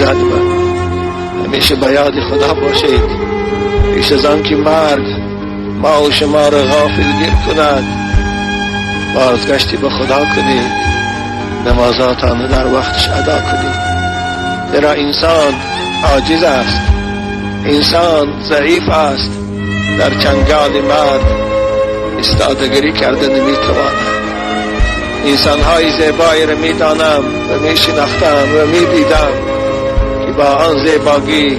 ایزد همیشه به یاد خدا باشید پیش از آن که مرگ ما و شما را غافل گیر کند. بازگشتی به خدا کنید، نمازاتان در وقتش ادا کنید، زیرا انسان عاجز است، انسان ضعیف است، در چنگال مرگ استادگری کرده نمیتواند. انسانهای زیبایی را میدانم و میشناختم و میدیدم که با آن زیباگی،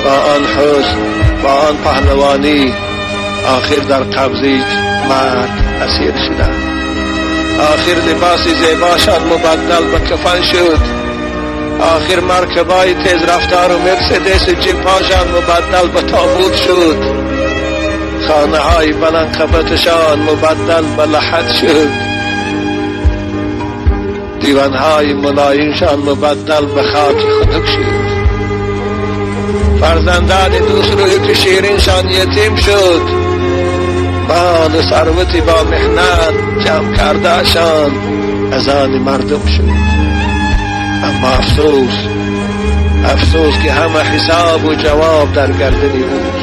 با آن حسن، با آن پهلوانی آخر در قبضه مرگ اسیر شدند. آخر لباس زیباشان مبدل به کفن شد، آخر مرکبای تیز رفتار و مرسدس جیپاشان مبدل به تابوت شد، خانه های بلند قبتشان مبدل به لحد شد، دیوان های ملایمشان مبدل به خاک خنک شد، فرزندان دوست روی که شیرینشان یتیم شد، مال ثروتی با محنت جمع کردهشان از آن مردم شد. اما افسوس که همه حساب و جواب در گردن اوست.